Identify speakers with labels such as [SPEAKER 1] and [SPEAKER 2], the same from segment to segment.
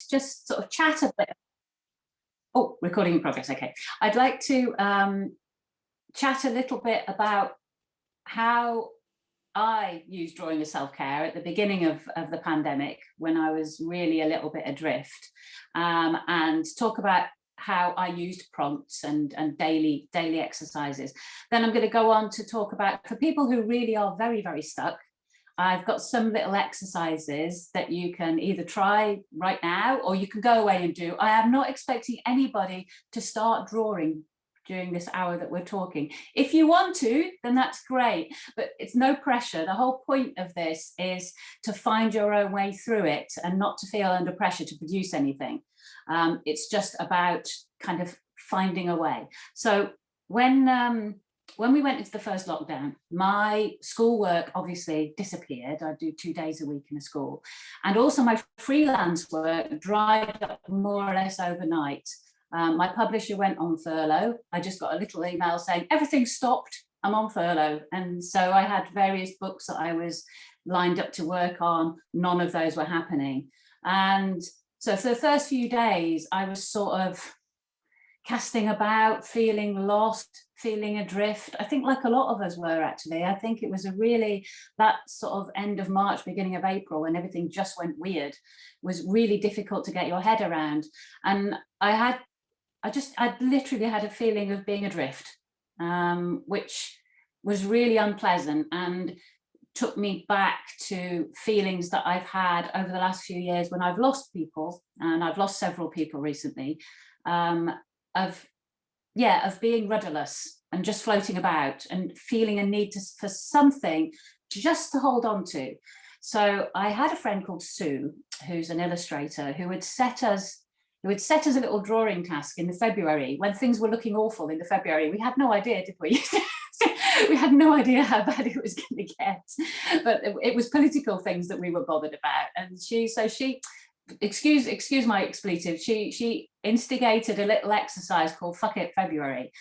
[SPEAKER 1] just sort of chat a bit. Oh, recording in progress. Okay. I'd like to chat a little bit about how I used drawing as self-care at the beginning of the pandemic, when I was really a little bit adrift, and talk about how I used prompts and daily exercises. Then I'm going to go on to talk about, for people who really are very, very stuck, I've got some little exercises that you can either try right now or you can go away and do. I am not expecting anybody to start drawing during this hour that we're talking. If you want to, then that's great, but it's no pressure. The whole point of this is to find your own way through it and not to feel under pressure to produce anything. It's just about kind of finding a way. So when we went into the first lockdown, my schoolwork obviously disappeared. I do 2 days a week in a school. And also my freelance work dried up more or less overnight. My publisher went on furlough. I just got a little email saying, everything stopped, I'm on furlough. And so I had various books that I was lined up to work on. None of those were happening. And so for the first few days, I was sort of casting about, feeling lost, feeling adrift. I think like a lot of us were actually. I think it was that sort of end of March, beginning of April, when everything just went weird, was really difficult to get your head around. And I literally had a feeling of being adrift, which was really unpleasant and took me back to feelings that I've had over the last few years when I've lost people, and I've lost several people recently, of being rudderless and just floating about and feeling a need for something just to hold on to. So I had a friend called Sue, who's an illustrator, who would set us a little drawing task in the February when things were looking awful in the February. We had no idea, did we? We had no idea how bad it was going to get, but it was political things that we were bothered about. And she excuse my expletive, she instigated a little exercise called Fuck It February,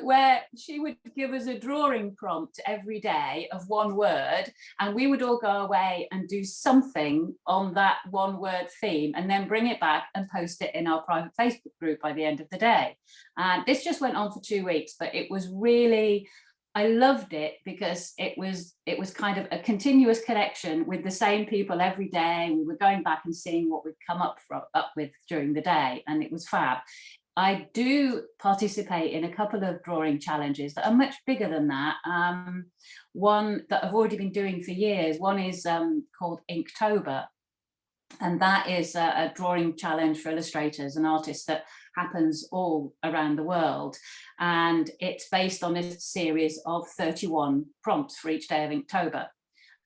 [SPEAKER 1] where she would give us a drawing prompt every day of one word, and we would all go away and do something on that one word theme and then bring it back and post it in our private Facebook group by the end of the day. And this just went on for 2 weeks, but it was really, I loved it because it was kind of a continuous connection with the same people every day. We were going back and seeing what we'd come up with during the day, and it was fab. I do participate in a couple of drawing challenges that are much bigger than that. One that I've already been doing for years. One is called Inktober, and that is a drawing challenge for illustrators and artists that happens all around the world. And it's based on a series of 31 prompts for each day of Inktober.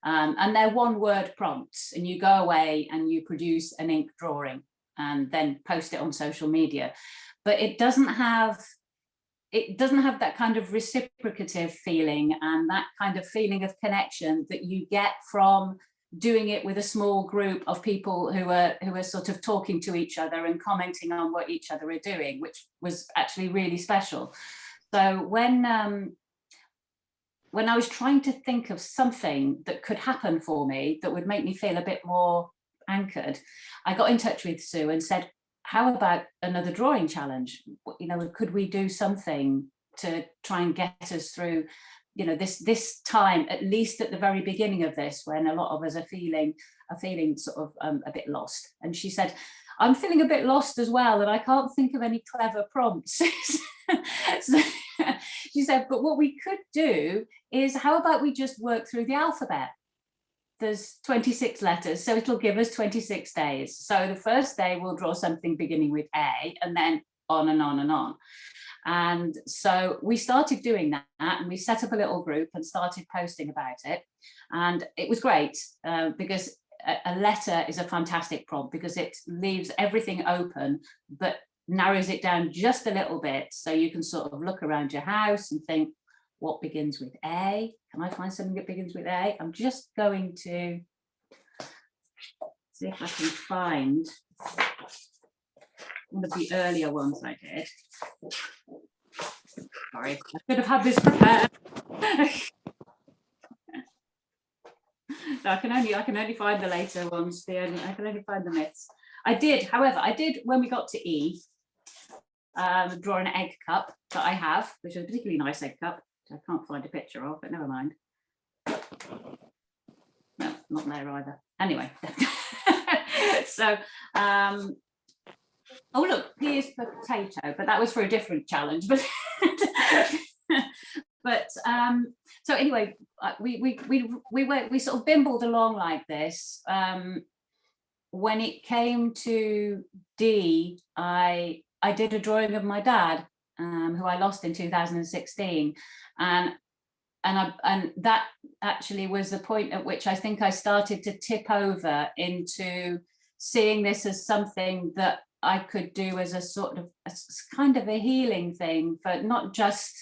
[SPEAKER 1] And they're one-word prompts, and you go away and you produce an ink drawing and then post it on social media. But it doesn't have that kind of reciprocative feeling and that kind of feeling of connection that you get from doing it with a small group of people who are sort of talking to each other and commenting on what each other are doing, which was actually really special. So when I was trying to think of something that could happen for me that would make me feel a bit more anchored, I got in touch with Sue and said, how about another drawing challenge? Could we do something to try and get us through, this time, at least at the very beginning of this, when a lot of us are feeling sort of a bit lost. And she said, I'm feeling a bit lost as well, and I can't think of any clever prompts. So she said, but what we could do is, how about we just work through the alphabet? There's 26 letters, so it'll give us 26 days. So the first day we'll draw something beginning with A, and then on and on and on. And so we started doing that, and we set up a little group and started posting about it. And it was great because a letter is a fantastic prompt, because it leaves everything open, but narrows it down just a little bit. So you can sort of look around your house and think, what begins with A? Can I find something that begins with A? I'm just going to see if I can find one of the earlier ones I did. Sorry, I should have had this prepared. I can only find the later ones. I can only find the myths. However, I did when we got to E, draw an egg cup that I have, which is a particularly nice egg cup, which I can't find a picture of, but never mind. No, not there either. Anyway, so oh look, here's potato, but that was for a different challenge. But but so anyway, we sort of bimbled along like this. When it came to D, I did a drawing of my dad, who I lost in 2016, and that actually was the point at which I think I started to tip over into seeing this as something that I could do as a sort of kind of a healing thing, for not just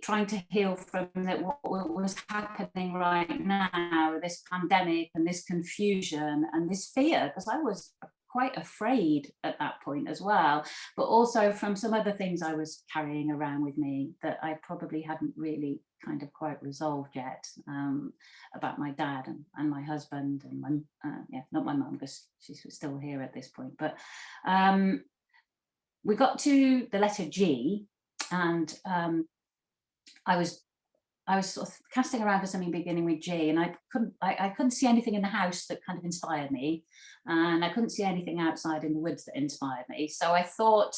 [SPEAKER 1] trying to heal from what was happening right now, this pandemic and this confusion and this fear, because I was quite afraid at that point as well, but also from some other things I was carrying around with me that I probably hadn't really kind of quite resolved yet, about my dad and my husband and not my mum, because she's still here at this point. But we got to the letter G, and I was sort of casting around for something beginning with G, and I couldn't see anything in the house that kind of inspired me, and I couldn't see anything outside in the woods that inspired me. So I thought,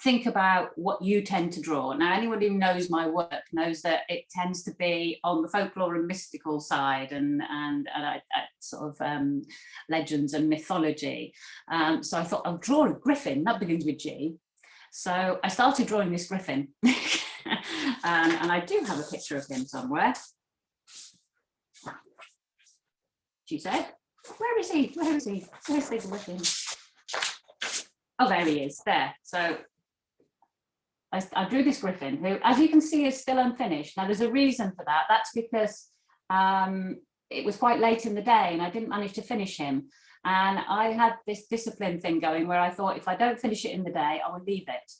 [SPEAKER 1] think about what you tend to draw. Now, anyone who knows my work knows that it tends to be on the folklore and mystical side, and I sort of legends and mythology. So I thought I'll draw a griffin that begins with G. So I started drawing this griffin. And I do have a picture of him somewhere. She said, where is he? Where's the griffin? Oh, there he is, there. So I drew this griffin, who, as you can see, is still unfinished. Now, there's a reason for that. That's because it was quite late in the day and I didn't manage to finish him. And I had this discipline thing going where I thought, if I don't finish it in the day, I will leave it.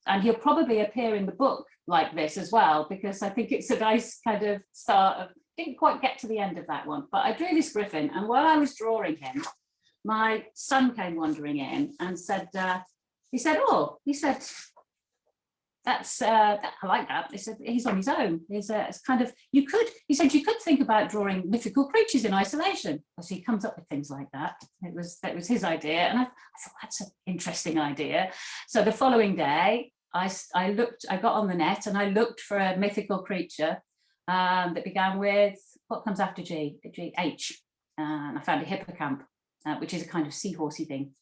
[SPEAKER 1] And he'll probably appear in the book like this as well, because I think it's a nice kind of start of, didn't quite get to the end of that one, but I drew this griffin, and while I was drawing him, my son came wandering in and said, that's I like that. He said, he's on his own. It's kind of, you could think about drawing mythical creatures in isolation. So he comes up with things like that. That was his idea, and I thought that's an interesting idea. So the following day, I got on the net and I looked for a mythical creature that began with what comes after G, H, and I found a hippocamp, which is a kind of seahorsey thing,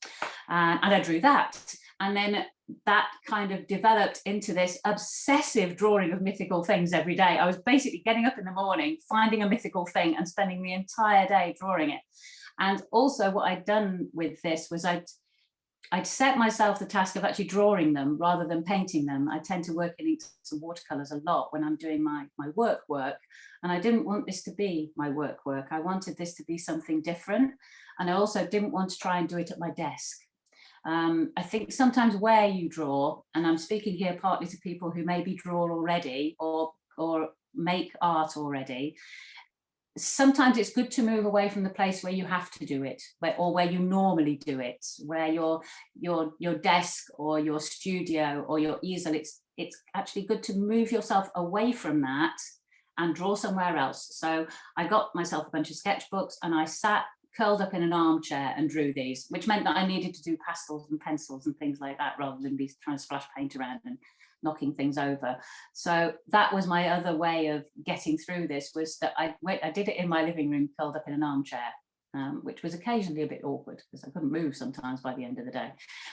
[SPEAKER 1] and I drew that. And then that kind of developed into this obsessive drawing of mythical things every day. I was basically getting up in the morning, finding a mythical thing and spending the entire day drawing it. And also what I'd done with this was I'd set myself the task of actually drawing them rather than painting them. I tend to work in inks and watercolors a lot when I'm doing my work, and I didn't want this to be my work. I wanted this to be something different. And I also didn't want to try and do it at my desk. I think sometimes where you draw, and I'm speaking here partly to people who maybe draw already or make art already, sometimes it's good to move away from the place where you have to do it, or where you normally do it, where your desk or your studio or your easel, it's actually good to move yourself away from that and draw somewhere else. So I got myself a bunch of sketchbooks and I sat curled up in an armchair and drew these, which meant that I needed to do pastels and pencils and things like that rather than be trying to splash paint around and knocking things over. So that was my other way of getting through this, was that I did it in my living room curled up in an armchair, which was occasionally a bit awkward because I couldn't move sometimes by the end of the day,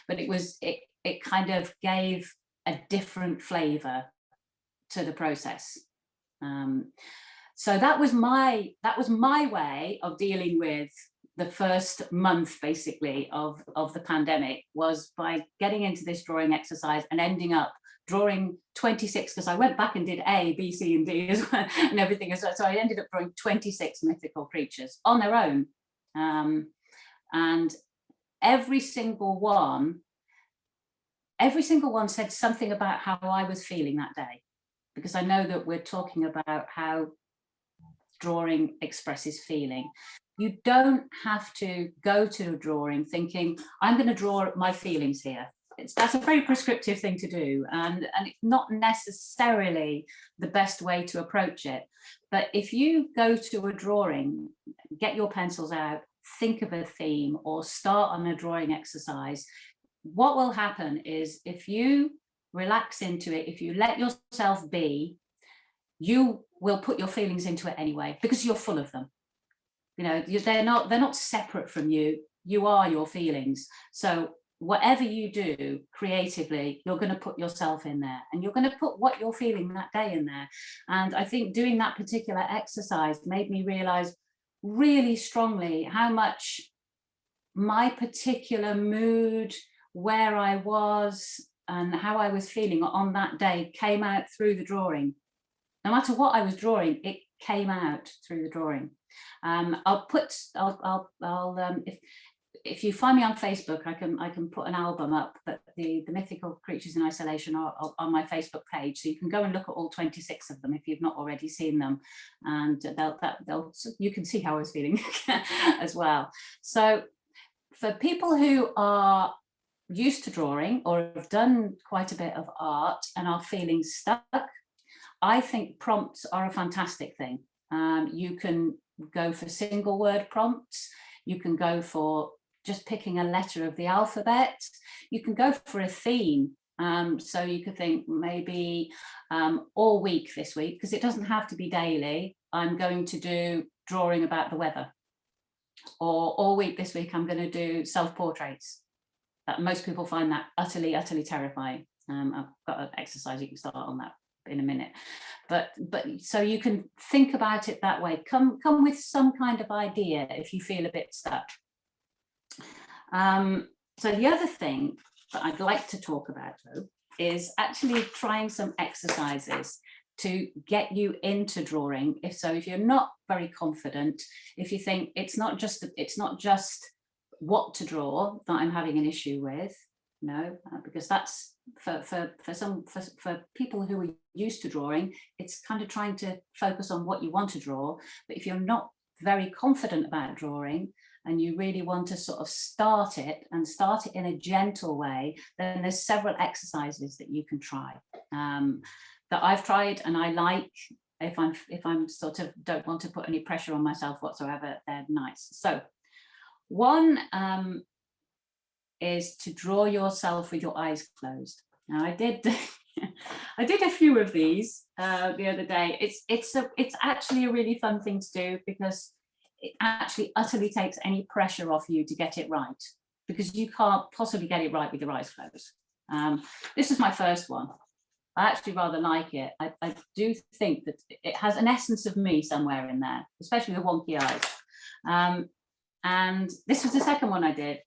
[SPEAKER 1] but it kind of gave a different flavor to the process. So that was my way of dealing with the first month, basically, of the pandemic, was by getting into this drawing exercise and ending up drawing 26, because I went back and did A, B, C, and D as well, and everything as well. So I ended up drawing 26 mythical creatures on their own. And every single one said something about how I was feeling that day, because I know that we're talking about how drawing expresses feeling. You don't have to go to a drawing thinking, I'm going to draw my feelings here. That's a very prescriptive thing to do, and it's not necessarily the best way to approach it. But if you go to a drawing, get your pencils out, think of a theme, or start on a drawing exercise, what will happen is if you relax into it, if you let yourself be, you will put your feelings into it anyway, because you're full of them. You know, they're not separate from you. You are your feelings. So whatever you do creatively, you're going to put yourself in there, and you're going to put what you're feeling that day in there. And I think doing that particular exercise made me realize really strongly how much my particular mood, where I was, and how I was feeling on that day came out through the drawing. No matter what I was drawing, it came out through the drawing. If you find me on Facebook, I can put an album up, but the Mythical Creatures in Isolation are on my Facebook page, so you can go and look at all 26 of them if you've not already seen them, and you can see how I was feeling as well. So for people who are used to drawing or have done quite a bit of art and are feeling stuck, I think prompts are a fantastic thing. You can go for single word prompts. You can go for just picking a letter of the alphabet. You can go for a theme. So you could think maybe all week this week, because it doesn't have to be daily, I'm going to do drawing about the weather. Or all week this week, I'm going to do self-portraits. Most people find that utterly, utterly terrifying. I've got an exercise you can start on that in a minute, but so you can think about it that way. Come with some kind of idea if you feel a bit stuck. So the other thing that I'd like to talk about, though, is actually trying some exercises to get you into drawing. If you're not very confident, if you think it's not just what to draw that I'm having an issue with, no, because that's for people who are used to drawing, it's kind of trying to focus on what you want to draw. But if you're not very confident about drawing and you really want to sort of start it in a gentle way, then there's several exercises that you can try that I've tried and I like. If I'm sort of don't want to put any pressure on myself whatsoever, they're nice. So one is to draw yourself with your eyes closed. Now I did a few of these the other day. It's actually a really fun thing to do, because it actually utterly takes any pressure off you to get it right, because you can't possibly get it right with your eyes closed. This is my first one. I actually rather like it. I do think that it has an essence of me somewhere in there, especially the wonky eyes. And this was the second one I did.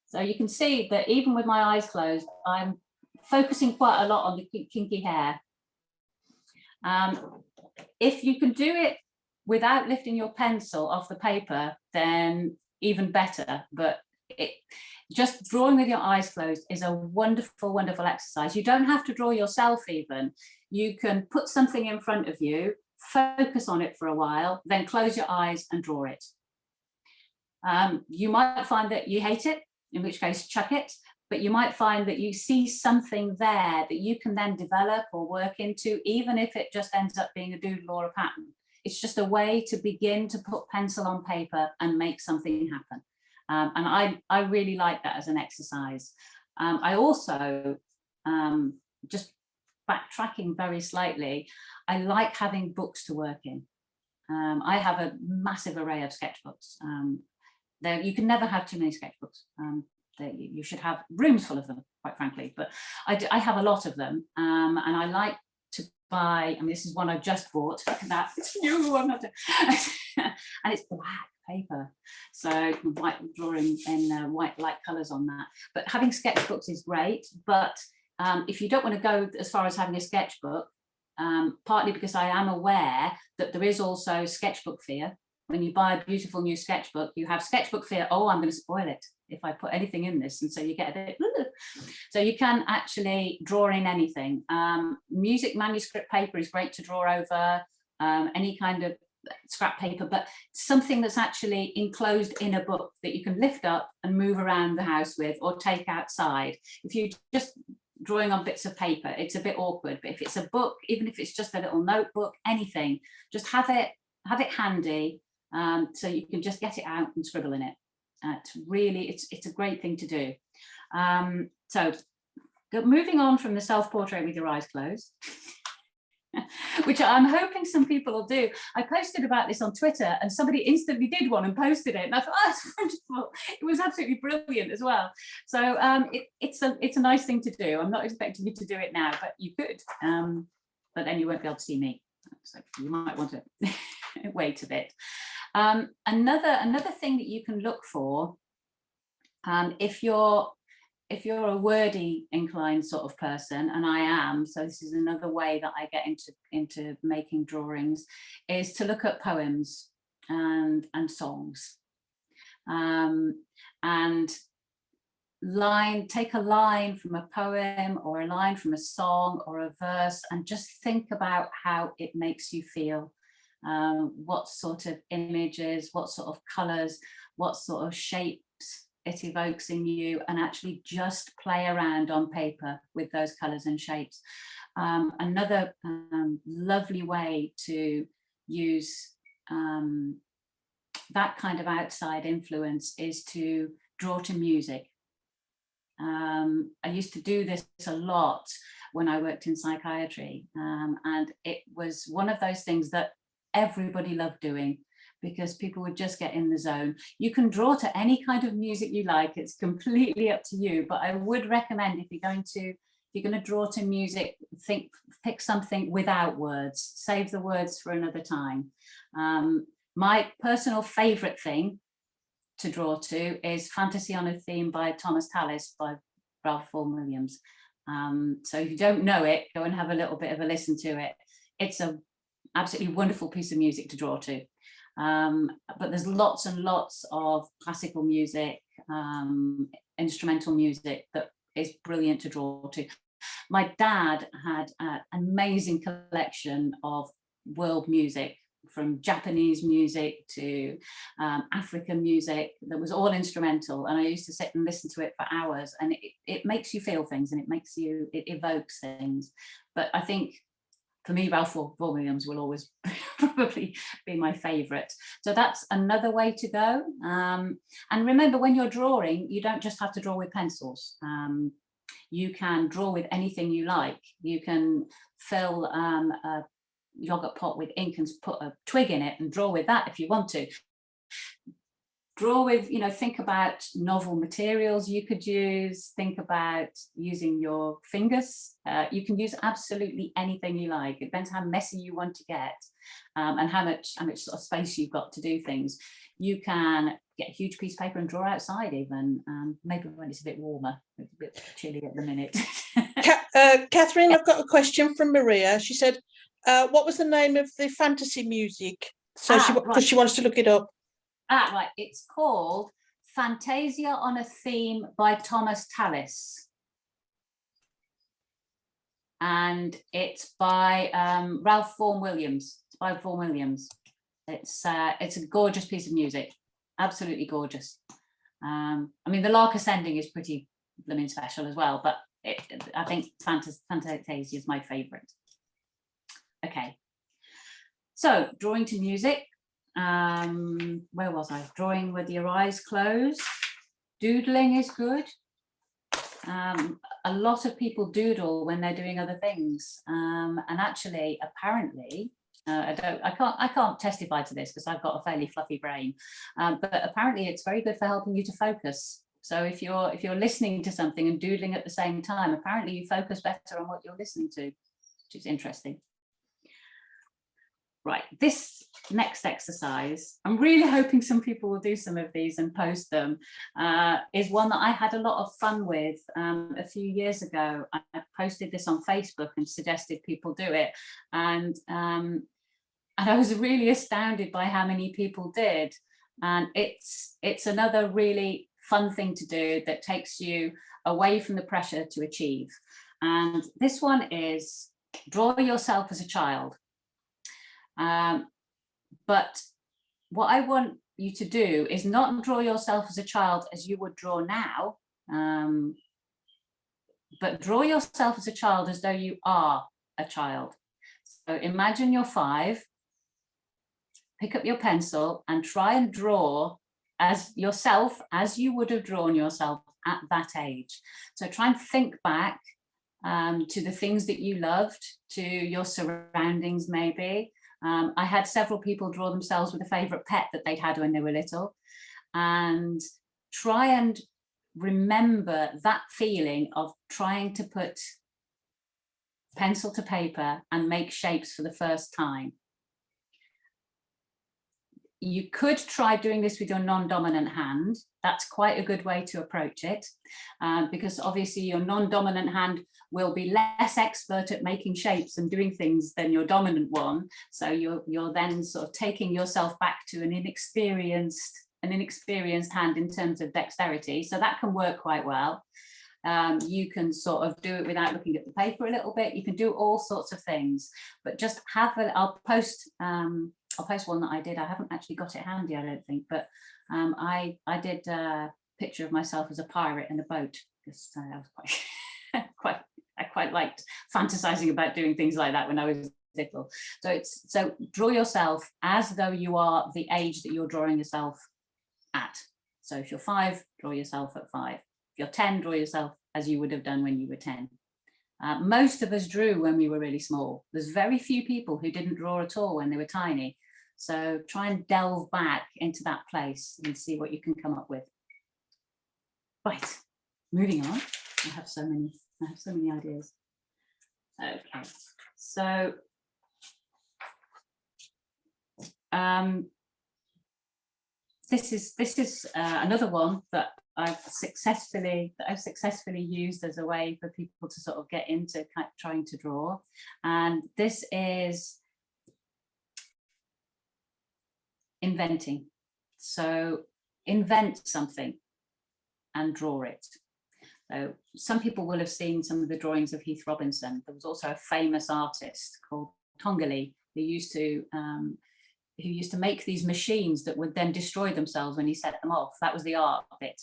[SPEAKER 1] So you can see that even with my eyes closed, I'm focusing quite a lot on the kinky hair. If you can do it without lifting your pencil off the paper, then even better. But just drawing with your eyes closed is a wonderful, wonderful exercise. You don't have to draw yourself even. You can put something in front of you, focus on it for a while, then close your eyes and draw it. You might find that you hate it, in which case chuck it, but you might find that you see something there that you can then develop or work into, even if it just ends up being a doodle or a pattern. It's just a way to begin to put pencil on paper and make something happen. And I really like that as an exercise. I also, just backtracking very slightly, I like having books to work in. I have a massive array of sketchbooks. You can never have too many sketchbooks. You should have rooms full of them, quite frankly, but I have a lot of them, and I like to buy, this is one I just bought. Look at that, it's new, I'm not and it's black paper, so white drawing in white light colors on that. But having sketchbooks is great, but if you don't want to go as far as having a sketchbook, partly because I am aware that there is also sketchbook fear. When you buy a beautiful new sketchbook, you have sketchbook fear. Oh, I'm going to spoil it if I put anything in this. And so you get a bit, so you can actually draw in anything. Music manuscript paper is great to draw over. Any kind of scrap paper, but something that's actually enclosed in a book that you can lift up and move around the house with or take outside. If you just drawing on bits of paper, it's a bit awkward, but if it's a book, even if it's just a little notebook, anything, just have it handy, so you can just get it out and scribble in it. It's a great thing to do. So moving on from the self-portrait with your eyes closed, which I'm hoping some people will do. I posted about this on Twitter and somebody instantly did one and posted it, and I thought, oh, that's wonderful. It was absolutely brilliant as well. So it's a nice thing to do. I'm not expecting you to do it now, but you could, but then you won't be able to see me, so you might want to wait a bit. Another thing that you can look for, if you're a wordy inclined sort of person, and I am, so this is another way that I get into making drawings, is to look at poems and songs, and take a line from a poem or a line from a song or a verse and just think about how it makes you feel. What sort of images, what sort of colours, what sort of shapes it evokes in you, and actually just play around on paper with those colours and shapes. Another lovely way to use that kind of outside influence is to draw to music. I used to do this a lot when I worked in psychiatry, and it was one of those things that everybody loved doing, because people would just get in the zone. You can draw to any kind of music you like, it's completely up to you, but I would recommend, if you're going to draw to music, pick something without words, save the words for another time. My personal favorite thing to draw to is Fantasy on a Theme by Thomas Tallis by Ralph Vaughan Williams. So if you don't know it, go and have a little bit of a listen to it. It's a absolutely wonderful piece of music to draw to. But there's lots and lots of classical music, instrumental music that is brilliant to draw to. My dad had an amazing collection of world music, from Japanese music to African music, that was all instrumental, and I used to sit and listen to it for hours, and it makes you feel things, and it evokes things. But I think for me, Ralph Vaughan Williams will always probably be my favourite. So that's another way to go. And remember, when you're drawing, you don't just have to draw with pencils. You can draw with anything you like. You can fill a yogurt pot with ink and put a twig in it and draw with that if you want to. Draw with, think about novel materials you could use, think about using your fingers. You can use absolutely anything you like. It depends how messy you want to get, and how much sort of space you've got to do things. You can get a huge piece of paper and draw outside even, maybe when it's a bit warmer. It's a bit chilly at the minute.
[SPEAKER 2] Katherine, I've got a question from Maria. She said, what was the name of the fantasy music? So because she wants to look it up.
[SPEAKER 1] Right, it's called Fantasia on a Theme by Thomas Tallis, and it's by Ralph Vaughan Williams. It's by Vaughan Williams. It's a gorgeous piece of music, absolutely gorgeous. I mean, the Lark Ascending is pretty blooming special as well, but I think Fantasia is my favourite. Okay, so drawing to music. Where was I? Drawing with your eyes closed. Doodling is good. A lot of people doodle when they're doing other things, and actually, apparently, I can't testify to this because I've got a fairly fluffy brain, but apparently it's very good for helping you to focus. So if you're listening to something and doodling at the same time, apparently you focus better on what you're listening to, which is interesting. Right, this next exercise, I'm really hoping some people will do some of these and post them, is one that I had a lot of fun with a few years ago. I posted this on Facebook and suggested people do it, and I was really astounded by how many people did. And it's another really fun thing to do that takes you away from the pressure to achieve. And this one is draw yourself as a child. But what I want you to do is not draw yourself as a child as you would draw now, but draw yourself as a child as though you are a child. So imagine you're 5, pick up your pencil and try and draw as yourself as you would have drawn yourself at that age. So try and think back to the things that you loved, to your surroundings maybe. I had several people draw themselves with a favourite pet that they'd had when they were little, and try and remember that feeling of trying to put pencil to paper and make shapes for the first time. You could try doing this with your non-dominant hand. That's quite a good way to approach it, because obviously your non-dominant hand will be less expert at making shapes and doing things than your dominant one. So you're then sort of taking yourself back to an inexperienced hand in terms of dexterity. So that can work quite well. You can sort of do it without looking at the paper a little bit. You can do all sorts of things, but just have a, I'll post one that I did. I haven't actually got it handy, I don't think, but I did a picture of myself as a pirate in a boat, because I was I quite liked fantasizing about doing things like that when I was little. So draw yourself as though you are the age that you're drawing yourself at. So if you're 5, draw yourself at 5. If you're 10, draw yourself as you would have done when you were 10. Most of us drew when we were really small. There's very few people who didn't draw at all when they were tiny. So try and delve back into that place and see what you can come up with. Right, moving on. I have so many ideas. Okay, so this is another one that I've successfully used as a way for people to sort of get into trying to draw, and this is inventing. So invent something and draw it. So some people will have seen some of the drawings of Heath Robinson. There was also a famous artist called Tongali who used to make these machines that would then destroy themselves when he set them off. That was the art of it.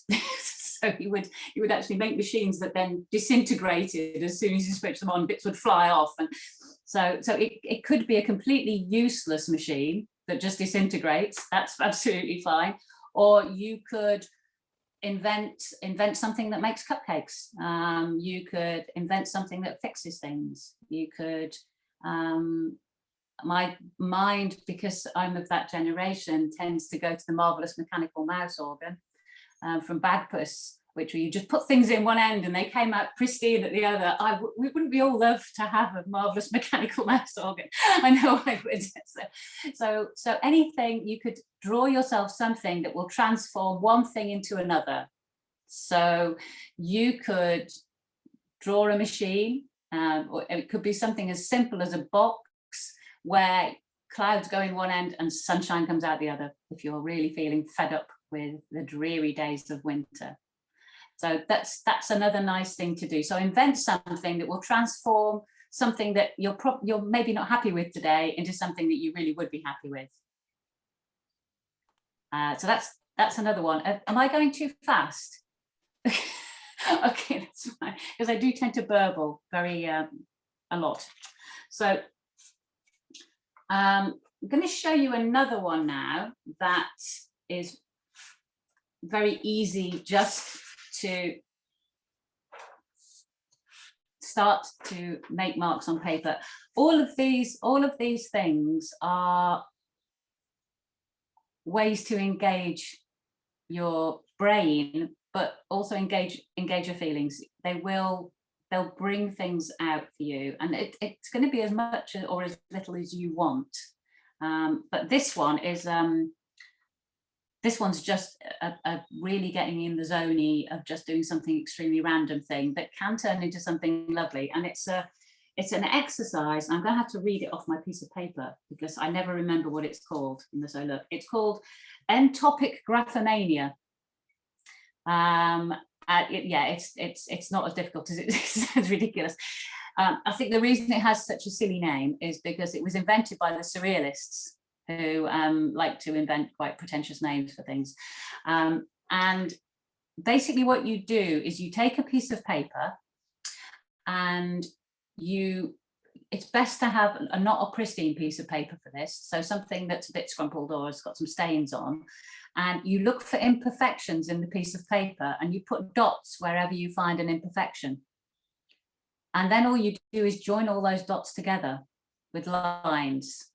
[SPEAKER 1] So he would actually make machines that then disintegrated as soon as you switched them on. Bits would fly off, and so it could be a completely useless machine that just disintegrates. That's absolutely fine. Or you could invent something that makes cupcakes. You could invent something that fixes things. You could my mind, because I'm of that generation, tends to go to the marvelous mechanical mouse organ from Bagpuss, which you just put things in one end and they came out pristine at the other. Wouldn't we all love to have a marvelous mechanical mouse organ? I know I would. So anything, you could draw yourself something that will transform one thing into another. So you could draw a machine, or it could be something as simple as a box where clouds go in one end and sunshine comes out the other, if you're really feeling fed up with the dreary days of winter. So that's another nice thing to do. So invent something that will transform something that you're maybe not happy with today into something that you really would be happy with. So that's another one. Am I going too fast? Okay, that's fine, because I do tend to burble very a lot. So I'm going to show you another one now that is very easy just to start to make marks on paper. All of these things are ways to engage your brain, but also engage your feelings. They'll bring things out for you, and it's going to be as much or as little as you want. But this one is this one's just a really getting in the zone of just doing something extremely random thing that can turn into something lovely. And it's an exercise. I'm going to have to read it off my piece of paper because I never remember what it's called. So look, it's called entopic graphomania. Yeah, it's not as difficult as it sounds ridiculous. I think the reason it has such a silly name is because it was invented by the Surrealists, who like to invent quite pretentious names for things. And basically what you do is you take a piece of paper and it's best to have not a pristine piece of paper for this, so something that's a bit scrumpled or has got some stains on, and you look for imperfections in the piece of paper and you put dots wherever you find an imperfection. And then all you do is join all those dots together with lines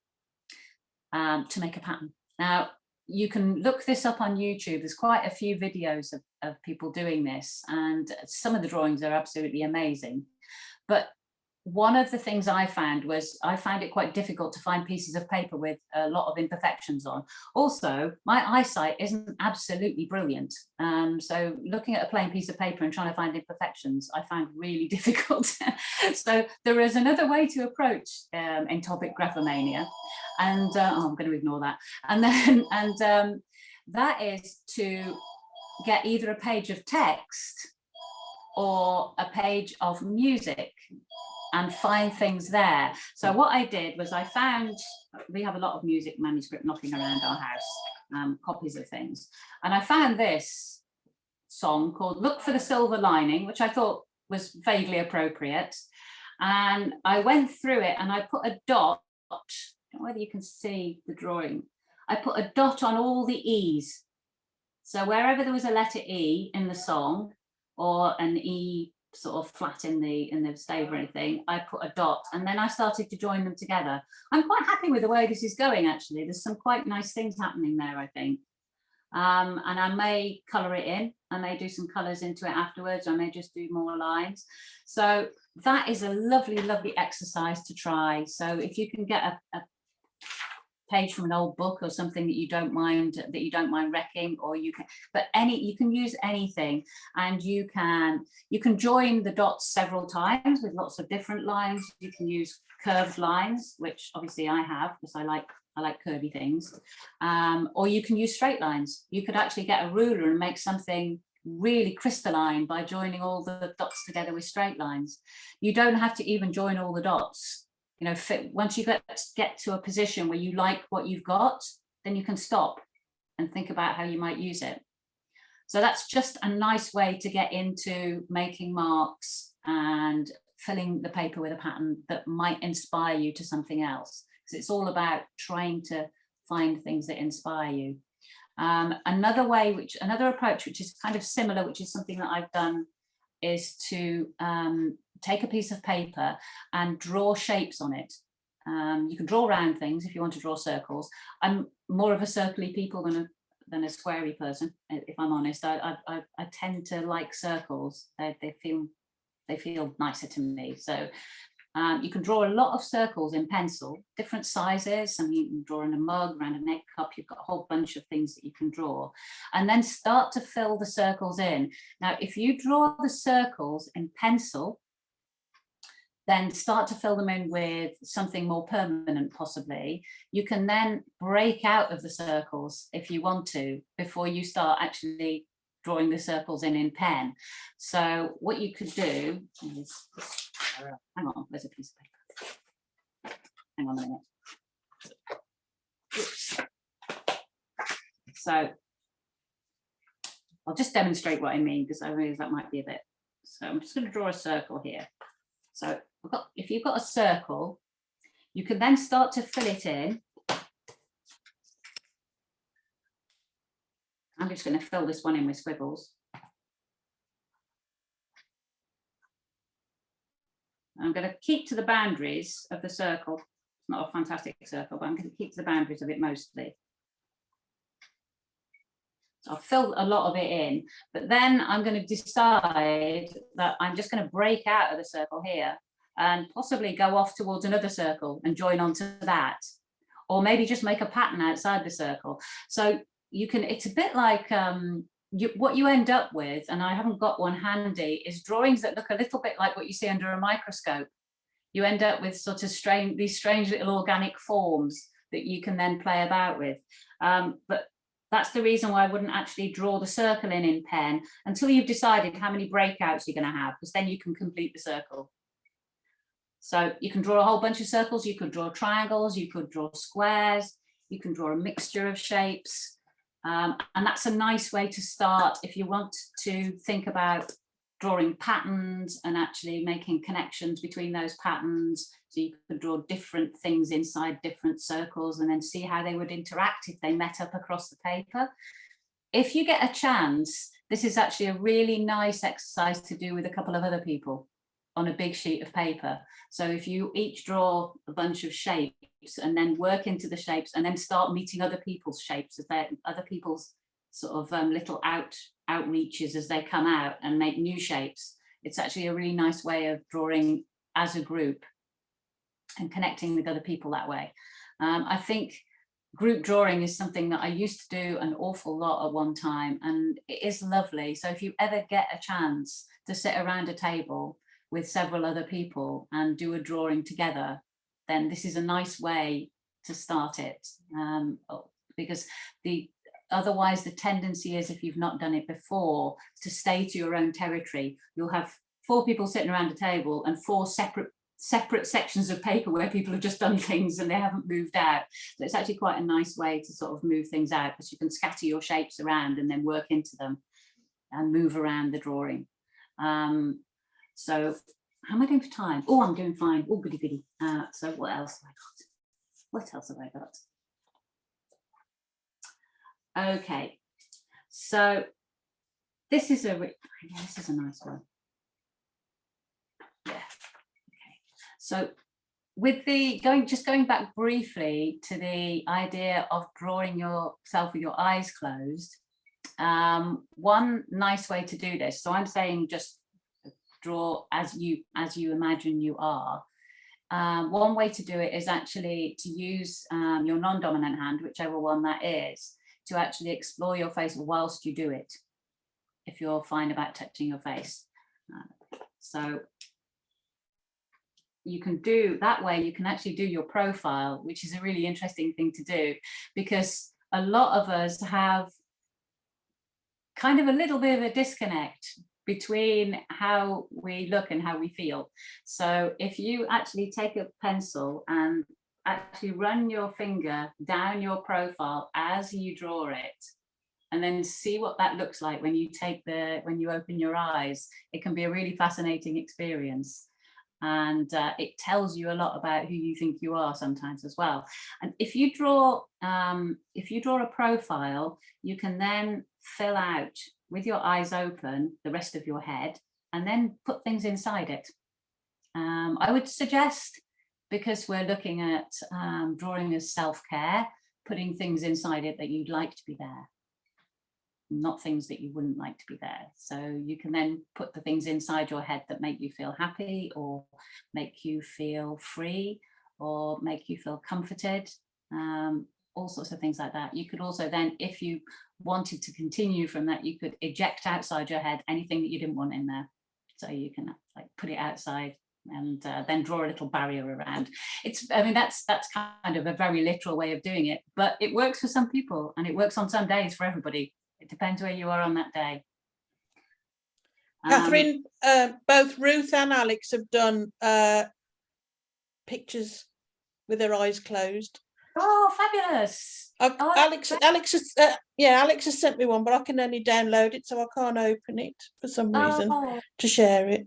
[SPEAKER 1] to make a pattern. Now, you can look this up on YouTube. There's quite a few videos of people doing this, and some of the drawings are absolutely amazing. But one of the things I found was I found it quite difficult to find pieces of paper with a lot of imperfections on. Also, my eyesight isn't absolutely brilliant. So looking at a plain piece of paper and trying to find imperfections, I found really difficult. So there is another way to approach Inktober graphomania. And I'm going to ignore that. And then, that is to get either a page of text or a page of music and find things there. So what I did was I found, we have a lot of music manuscript knocking around our house, copies of things. And I found this song called Look for the Silver Lining, which I thought was vaguely appropriate. And I went through it and I put a dot, I don't know whether you can see the drawing. I put a dot on all the E's. So wherever there was a letter E in the song, or an E sort of flat in the stave or anything, I put a dot, and then I started to join them together. I'm quite happy with the way this is going, actually. There's some quite nice things happening there, I think. And I may colour it in. I may do some colours into it afterwards. I may just do more lines. So that is a lovely, lovely exercise to try. So if you can get a page from an old book or something that you don't mind wrecking, or you can use anything, and you can join the dots several times with lots of different lines. You can use curved lines, which obviously I have because I like curvy things, or you can use straight lines. You could actually get a ruler and make something really crystalline by joining all the dots together with straight lines. You don't have to even join all the dots. You know, once you get to a position where you like what you've got, then you can stop and think about how you might use it. So that's just a nice way to get into making marks and filling the paper with a pattern that might inspire you to something else, because it's all about trying to find things that inspire you. Another approach, which is kind of similar, which is something that I've done, is to take a piece of paper and draw shapes on it. You can draw round things if you want to draw circles. I'm more of a circly people than a squarey person, if I'm honest. I tend to like circles. They feel nicer to me. So you can draw a lot of circles in pencil, different sizes. I mean, you can draw in a mug, around an egg cup. You've got a whole bunch of things that you can draw, and then start to fill the circles in. Now, if you draw the circles in pencil, then start to fill them in with something more permanent, possibly. You can then break out of the circles if you want to, before you start actually drawing the circles in pen. So what you could do is, hang on, there's a piece of paper. Hang on a minute. Oops. So I'll just demonstrate what I mean, because I realize that might be a bit. So I'm just going to draw a circle here. So if you've got a circle, you can then start to fill it in. I'm just going to fill this one in with squiggles. I'm going to keep to the boundaries of the circle. It's not a fantastic circle, but I'm going to keep to the boundaries of it mostly. So I'll fill a lot of it in, but then I'm going to decide that I'm just going to break out of the circle here and possibly go off towards another circle and join onto that, or maybe just make a pattern outside the circle. So you can, it's a bit like what you end up with, and I haven't got one handy, is drawings that look a little bit like what you see under a microscope. You end up with sort of these strange little organic forms that you can then play about with. But that's the reason why I wouldn't actually draw the circle in pen until you've decided how many breakouts you're going to have, because then you can complete the circle. So you can draw a whole bunch of circles, you could draw triangles, you could draw squares, You can draw a mixture of shapes. And that's a nice way to start if you want to think about drawing patterns and actually making connections between those patterns. So you could draw different things inside different circles and then see how they would interact if they met up across the paper. If you get a chance, this is actually a really nice exercise to do with a couple of other people on a big sheet of paper. So if you each draw a bunch of shapes and then work into the shapes and then start meeting other people's shapes, as they're other people's sort of little outreaches as they come out and make new shapes. It's actually a really nice way of drawing as a group and connecting with other people that way. I think group drawing is something that I used to do an awful lot at one time, and it is lovely. So if you ever get a chance to sit around a table with several other people and do a drawing together, then this is a nice way to start it, because otherwise the tendency is, if you've not done it before, to stay to your own territory. You'll have 4 people sitting around a table and 4 separate sections of paper where people have just done things and they haven't moved out. So it's actually quite a nice way to sort of move things out, because you can scatter your shapes around and then work into them and move around the drawing. So how am I doing for time? Oh, I'm doing fine. Oh, goody goody. So what else have I got? What else have I got? Okay, so this is a nice one. Yeah. Okay. So with the going back briefly to the idea of drawing yourself with your eyes closed, one nice way to do this. So I'm saying just draw as you imagine you are. One way to do it is actually to use your non-dominant hand, whichever one that is, to actually explore your face whilst you do it, if you're fine about touching your face. So you can do that way, you can actually do your profile, which is a really interesting thing to do, because a lot of us have kind of a little bit of a disconnect between how we look and how we feel. So if you actually take a pencil and actually run your finger down your profile as you draw it, and then see what that looks like when you open your eyes, it can be a really fascinating experience. And it tells you a lot about who you think you are sometimes as well. And if you draw a profile, you can then fill out with your eyes open the rest of your head and then put things inside it. I would suggest, because we're looking at drawing as self-care, putting things inside it that you'd like to be there, not things that you wouldn't like to be there. So you can then put the things inside your head that make you feel happy, or make you feel free, or make you feel comforted, all sorts of things like that. You could also then, if you wanted to continue from that, you could eject outside your head anything that you didn't want in there. So you can like put it outside and then draw a little barrier around. That's kind of a very literal way of doing it, but it works for some people and it works on some days for everybody. It depends where you are on that day.
[SPEAKER 2] Katherine, both Ruth and Alex have done pictures with their eyes closed.
[SPEAKER 1] Oh, fabulous!
[SPEAKER 2] Alex has sent me one, but I can only download it, so I can't open it for some reason to share it.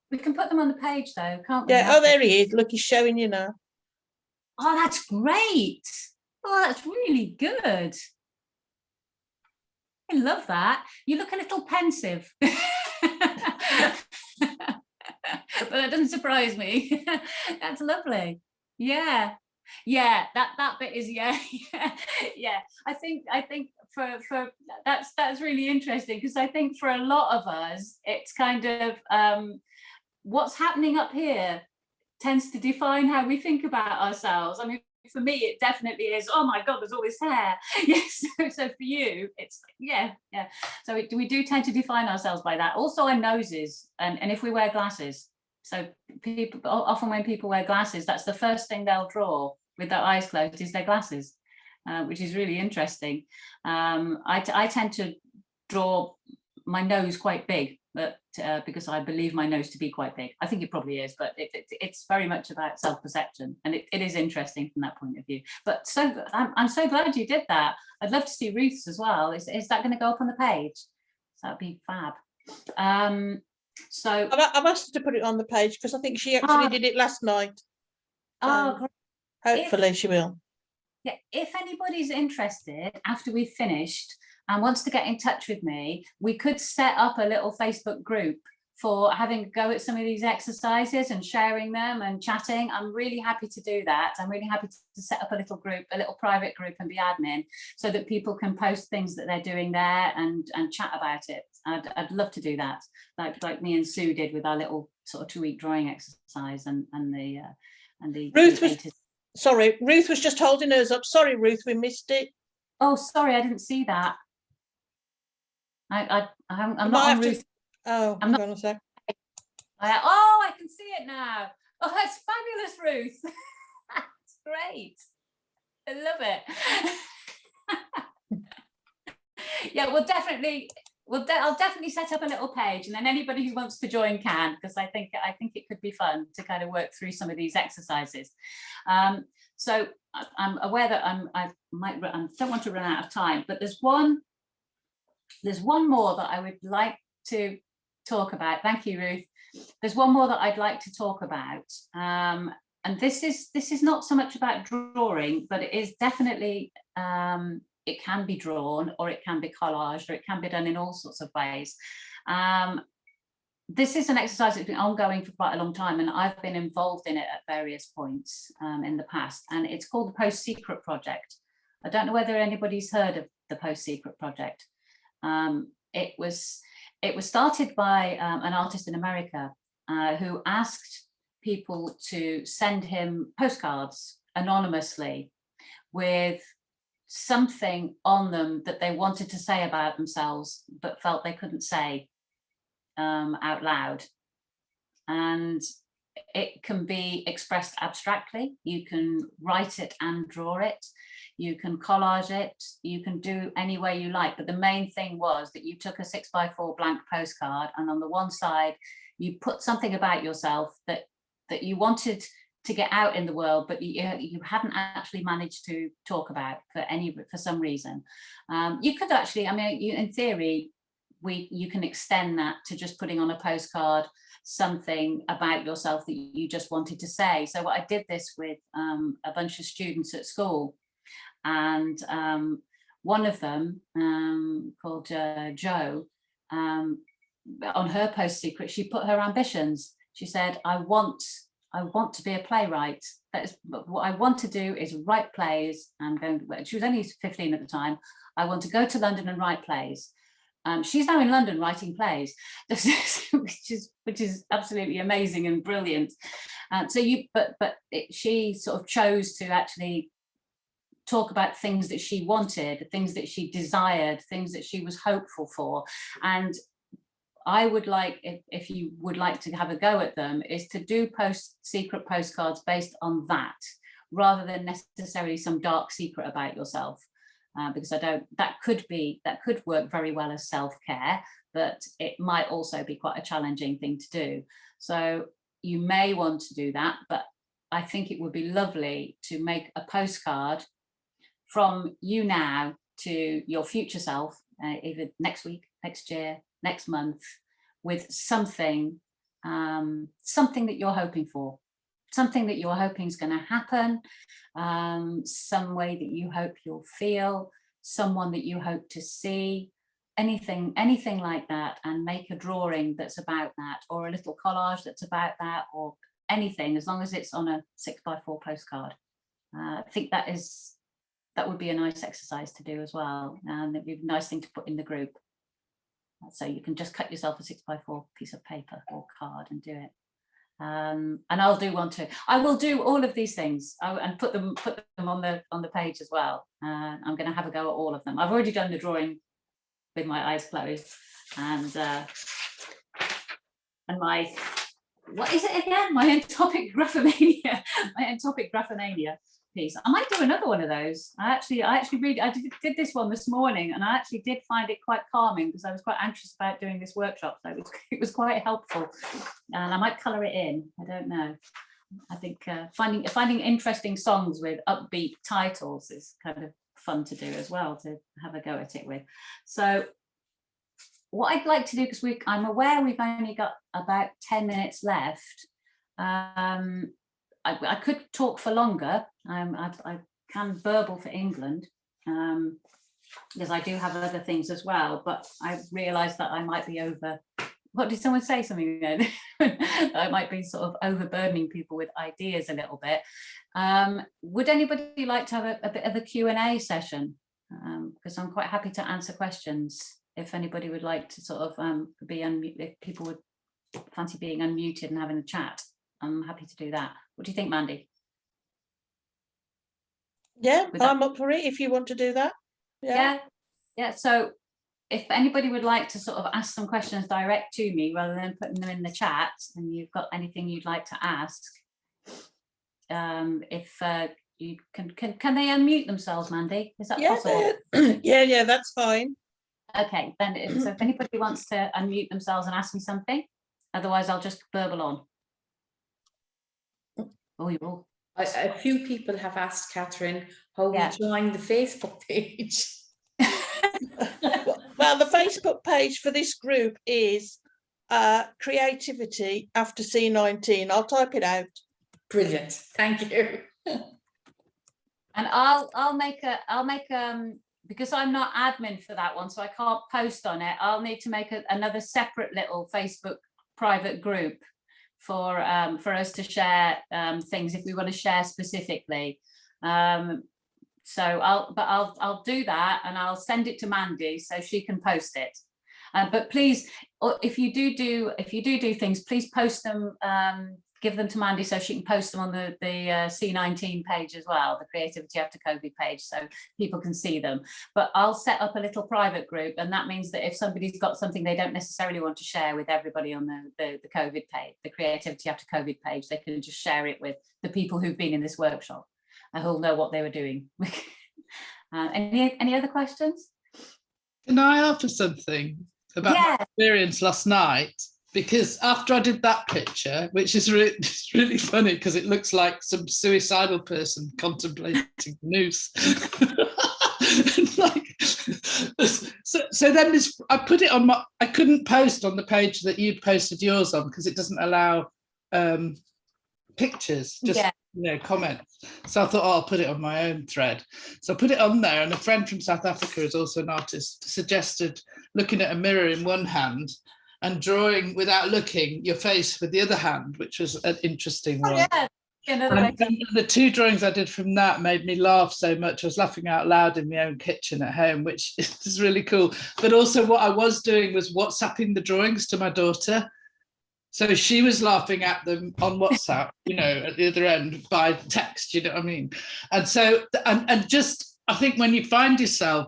[SPEAKER 1] We can put them on the page though, can't we?
[SPEAKER 2] Yeah. Oh, there he is. Look, he's showing you now.
[SPEAKER 1] Oh, that's great. Oh, that's really good. I love that. You look a little pensive. But that doesn't surprise me. That's lovely. Yeah. That bit is yeah. I think for that's really interesting, because I think for a lot of us it's kind of what's happening up here tends to define how we think about ourselves. I mean, for me it definitely is, oh my god, there's all this hair. Yes. So for you it's yeah. So we do tend to define ourselves by that. Also our noses, and if we wear glasses. So people often, when people wear glasses, that's the first thing they'll draw with their eyes closed is their glasses, which is really interesting. I tend to draw my nose quite big, but because I believe my nose to be quite big. I think it probably is, but it's very much about self-perception, and it is interesting from that point of view. But so I'm so glad you did that. I'd love to see Ruth's as well. Is that going to go up on the page? So that'd be fab. So
[SPEAKER 2] I've asked her to put it on the page because I think she actually did it last night.
[SPEAKER 1] great.
[SPEAKER 2] Hopefully she will.
[SPEAKER 1] Yeah, if anybody's interested after we've finished and wants to get in touch with me, we could set up a little Facebook group for having a go at some of these exercises and sharing them and chatting. I'm really happy to do that. I'm really happy to set up a little group, a little private group, and be admin, so that people can post things that they're doing there and chat about it. I'd love to do that, like me and Sue did with our little sort of 2-week drawing exercise and the
[SPEAKER 2] Ruth was. Sorry, Ruth was just holding hers up. Sorry, Ruth, we missed it.
[SPEAKER 1] Oh, sorry, I didn't see that. I'm not on Ruth.
[SPEAKER 2] Oh, hang on a sec.
[SPEAKER 1] I can see it now. Oh, that's fabulous, Ruth. That's great. I love it. Yeah, I'll definitely set up a little page, and then anybody who wants to join can, because I think it could be fun to kind of work through some of these exercises. So I'm aware that I don't want to run out of time, but there's one more that I would like to talk about. Thank you, Ruth. There's one more that I'd like to talk about, and this is not so much about drawing, but it is definitely it can be drawn, or it can be collaged, or it can be done in all sorts of ways. This is an exercise that's been ongoing for quite a long time, and I've been involved in it at various points in the past, and it's called the Post Secret Project. I don't know whether anybody's heard of the Post Secret Project. It was started by an artist in America who asked people to send him postcards anonymously with something on them that they wanted to say about themselves but felt they couldn't say out loud. And it can be expressed abstractly. You can write it and draw it. You can collage it. You can do any way you like. But the main thing was that you took a 6x4 blank postcard, and on the one side, you put something about yourself that you wanted to get out in the world, but you hadn't actually managed to talk about for some reason. You could actually, I mean, in theory, you can extend that to just putting on a postcard something about yourself that you just wanted to say. So I did this with a bunch of students at school, and one of them called Jo, on her post secret, she put her ambitions. She said, I want to be a playwright. That is what I want to do, is write plays. She was only 15 at the time. I want to go to London and write plays. She's now in London writing plays, which is absolutely amazing and brilliant. She sort of chose to actually talk about things that she wanted, things that she desired, things that she was hopeful for. And I would like, if you would like to have a go at them, is to do secret postcards based on that, rather than necessarily some dark secret about yourself. Because that could work very well as self-care, but it might also be quite a challenging thing to do. So you may want to do that, but I think it would be lovely to make a postcard from you now to your future self, either next week, next year, next month, with something that you're hoping for. Something that you're hoping is going to happen, some way that you hope you'll feel, someone that you hope to see, anything like that, and make a drawing that's about that, or a little collage that's about that, or anything, as long as it's on a 6x4 postcard. I think that would be a nice exercise to do as well, and it'd be a nice thing to put in the group. So you can just cut yourself a 6x4 piece of paper or card and do it. And I'll do one too. I will do all of these things and put them on the page as well. I'm going to have a go at all of them. I've already done the drawing with my eyes closed, and my, what is it again? My entopic graphomania. My entopic graphomania. piece. I might do another one of those. I did this one this morning, and I actually did find it quite calming because I was quite anxious about doing this workshop. So it was quite helpful, and I might colour it in. I don't know. I think finding interesting songs with upbeat titles is kind of fun to do as well, to have a go at it with. So what I'd like to do, because I'm aware we've only got about 10 minutes left. I could talk for longer. I can burble for England, because I do have other things as well, but I realised that I might be over. What did someone say something then? I might be sort of overburdening people with ideas a little bit. Would anybody like to have a bit of a Q&A session? Because I'm quite happy to answer questions. If anybody would like to sort of be unmuted, if people would fancy being unmuted and having a chat, I'm happy to do that. What do you think, Mandy?
[SPEAKER 2] Yeah, I'm up for it if you want to do that.
[SPEAKER 1] Yeah. So if anybody would like to sort of ask some questions direct to me rather than putting them in the chat, and you've got anything you'd like to ask, if you can they unmute themselves, Mandy? Is that possible?
[SPEAKER 2] Yeah, that's fine.
[SPEAKER 1] Okay, then so if anybody wants to unmute themselves and ask me something, otherwise I'll just burble on. Oh, you're all.
[SPEAKER 3] A few people have asked Katherine how we join the Facebook page.
[SPEAKER 2] Well, the Facebook page for this group is Creativity After C19. I'll type it out.
[SPEAKER 3] Brilliant, thank you.
[SPEAKER 1] And I'll make because I'm not admin for that one, so I can't post on it. I'll need to make another separate little Facebook private group for us to share things if we want to share specifically. So I'll do that, and I'll send it to Mandy so she can post it. But please, if you do things, please post them. Give them to Mandy so she can post them on the C19 page as well, the Creativity After COVID page, so people can see them. But I'll set up a little private group, and that means that if somebody's got something they don't necessarily want to share with everybody on the COVID page, the Creativity After COVID page, they can just share it with the people who've been in this workshop and who'll know what they were doing. Any other questions?
[SPEAKER 4] Can I offer something about my experience last night? Because after I did that picture, which is really funny because it looks like some suicidal person contemplating the noose. So then I put it on I couldn't post on the page that you posted yours on because it doesn't allow pictures, just comments. So I thought, I'll put it on my own thread. So I put it on there, and a friend from South Africa, who's also an artist, suggested looking at a mirror in one hand and drawing without looking your face with the other hand, which was an interesting one. And the two drawings I did from that made me laugh so much. I was laughing out loud in my own kitchen at home, which is really cool. But also what I was doing was WhatsApping the drawings to my daughter. So she was laughing at them on WhatsApp, at the other end by text, you know what I mean? And so, and just, I think when you find yourself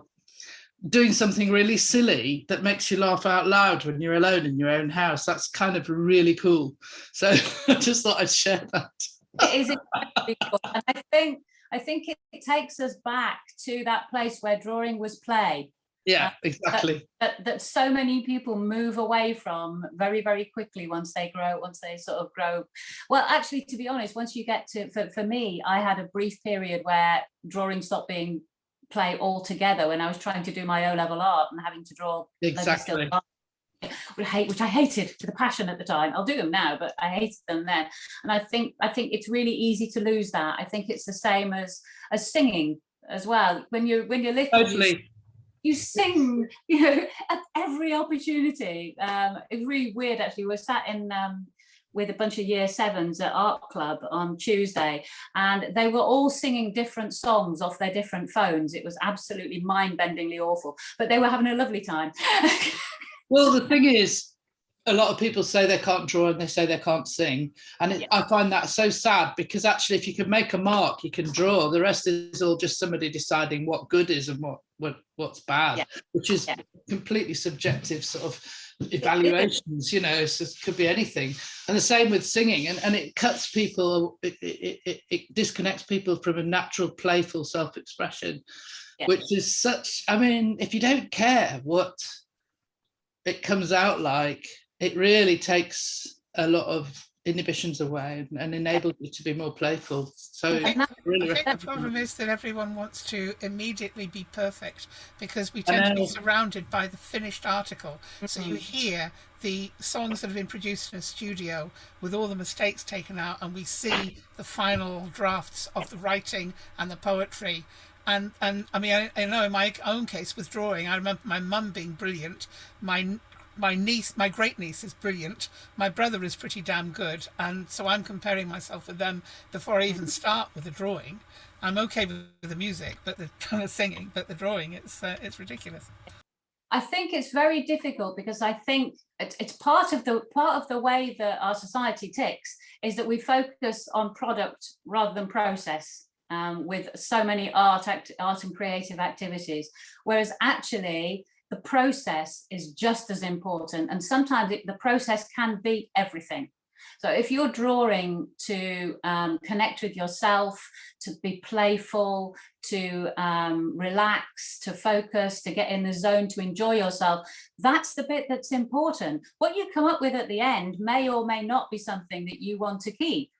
[SPEAKER 4] doing something really silly that makes you laugh out loud when you're alone in your own house, that's kind of really cool. So I just thought I'd share that.
[SPEAKER 1] It is incredibly cool. And I think it takes us back to that place where drawing was play.
[SPEAKER 4] Yeah, exactly.
[SPEAKER 1] That so many people move away from very, very quickly once they sort of grow. Well, actually, to be honest, once you get to, for me, I had a brief period where drawing stopped being play altogether when I was trying to do my O-level art and having to draw
[SPEAKER 4] exactly,
[SPEAKER 1] which I hated with a passion at the time. I'll do them now, but I hated them then. And I think it's really easy to lose that. I think it's the same as singing as well. When you're little,
[SPEAKER 4] totally.
[SPEAKER 1] You sing, at every opportunity. It's really weird, actually. We're sat in with a bunch of year sevens at art club on Tuesday, and they were all singing different songs off their different phones. It was absolutely mind-bendingly awful, but they were having a lovely time.
[SPEAKER 4] Well, the thing is, a lot of people say they can't draw and they say they can't sing, and I find that so sad, because actually if you can make a mark, you can draw. The rest is all just somebody deciding what good is and what what's bad, which is completely subjective sort of evaluations, you know, it could be anything. And the same with singing, and it cuts people, it disconnects people from a natural, playful self-expression, which is such, I mean, if you don't care what it comes out like, it really takes a lot of inhibitions away and enables you to be more playful. So
[SPEAKER 5] I think the problem is that everyone wants to immediately be perfect, because we tend to be surrounded by the finished article. So you hear the songs that have been produced in a studio with all the mistakes taken out, and we see the final drafts of the writing and the poetry. And I mean, I know in my own case with drawing, I remember my mum being brilliant. My niece, my great niece, is brilliant. My brother is pretty damn good, and so I'm comparing myself with them before I even start with the drawing. I'm okay with the music, but the kind of singing, but the drawing, it's ridiculous.
[SPEAKER 1] I think it's very difficult, because I think it's part of the way that our society ticks, is that we focus on product rather than process. With so many art and creative activities, whereas actually the process is just as important, and sometimes the process can be everything. So if you're drawing to connect with yourself, to be playful, to relax, to focus, to get in the zone, to enjoy yourself, that's the bit that's important. What you come up with at the end may or may not be something that you want to keep,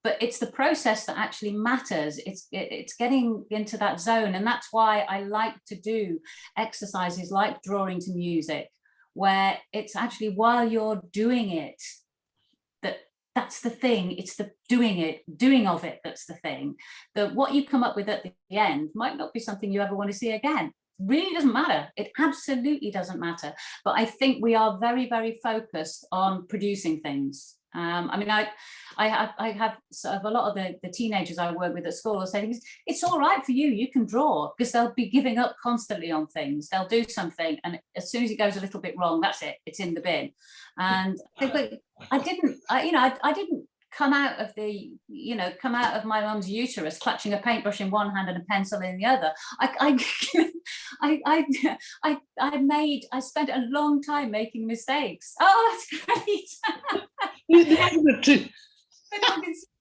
[SPEAKER 1] but it's the process that actually matters. It's getting into that zone. And that's why I like to do exercises like drawing to music, where it's actually while you're doing it, that's the thing. It's the doing of it that's the thing. That what you come up with at the end might not be something you ever want to see again. Really doesn't matter. It absolutely doesn't matter. But I think we are very, very focused on producing things. I mean, I have sort of a lot of the teenagers I work with at school will say, it's all right for you, you can draw, because they'll be giving up constantly on things. They'll do something, and as soon as it goes a little bit wrong, that's it, it's in the bin. And I didn't come out of my mum's uterus clutching a paintbrush in one hand and a pencil in the other. I spent a long time making mistakes. Oh, that's great.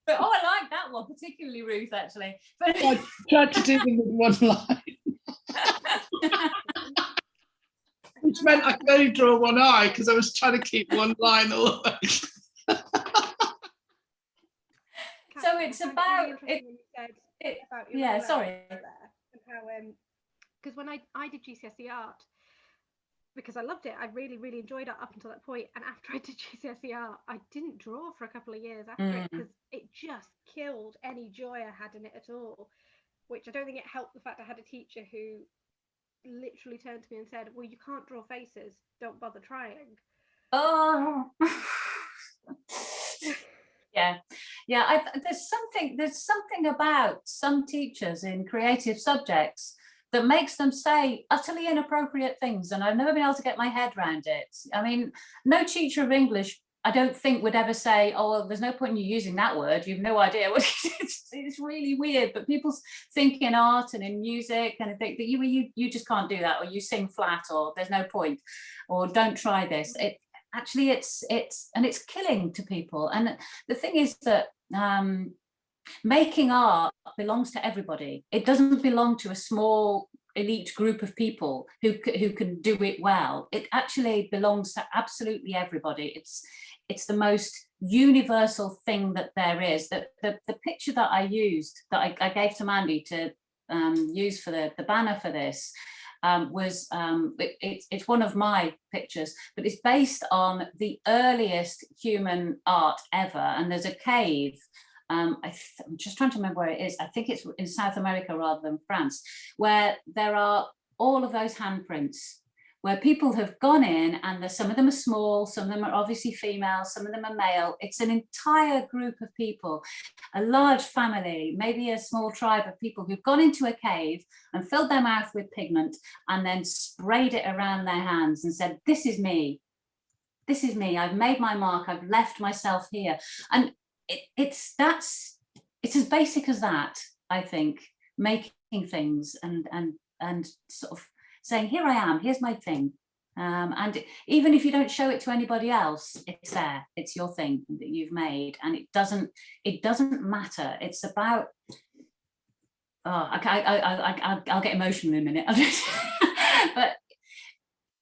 [SPEAKER 1] But I like that one particularly, Ruth, actually. But
[SPEAKER 4] I tried to do them with one line. Which meant I could only draw one eye, because I was trying to keep one line all the way.
[SPEAKER 1] So it's about sorry.
[SPEAKER 6] Because when I did GCSE art, because I loved it, I really, really enjoyed it up until that point. And after I did GCSE art, I didn't draw for a couple of years after it, because it just killed any joy I had in it at all. Which I don't think it helped the fact I had a teacher who literally turned to me and said, well, you can't draw faces, don't bother trying.
[SPEAKER 1] Oh. Yeah. There's something about some teachers in creative subjects that makes them say utterly inappropriate things, and I've never been able to get my head around it. I mean, no teacher of English, I don't think, would ever say, oh, well, there's no point in you using that word, you've no idea what it's really weird. But people think in art and in music and think that you just can't do that, or you sing flat, or there's no point, or don't try this. It's killing to people. And the thing is that making art belongs to everybody. It doesn't belong to a small elite group of people who can do it well. It actually belongs to absolutely everybody. It's the most universal thing that there is. The picture that I used, that I gave to Mandy to use for the banner for this, it's one of my pictures, but it's based on the earliest human art ever. And there's a cave, I'm just trying to remember where it is. I think it's in South America rather than France, where there are all of those handprints, where people have gone in, and some of them are small, some of them are obviously female, some of them are male. It's an entire group of people, a large family, maybe a small tribe of people who've gone into a cave and filled their mouth with pigment and then sprayed it around their hands and said, this is me, I've made my mark, I've left myself here. And it's as basic as that, I think, making things and and sort of saying, here I am, here's my thing. And even if you don't show it to anybody else, it's there, it's your thing that you've made, and it doesn't matter. It's about, I'll get emotional in a minute. But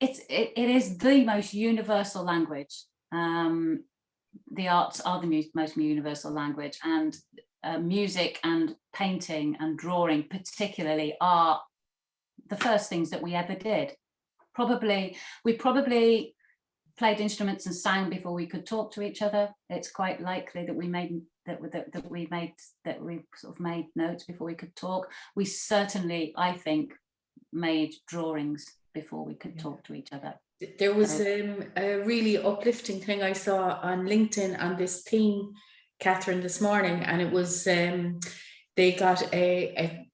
[SPEAKER 1] it is the most universal language. The arts are the most universal language, and music and painting and drawing particularly are the first things that we ever did. We probably played instruments and sang before we could talk to each other. It's quite likely that we sort of made notes before we could talk. We certainly, I think, made drawings before we could talk to each other.
[SPEAKER 3] There was a really uplifting thing I saw on LinkedIn on this theme, Katherine, this morning, and it was they got a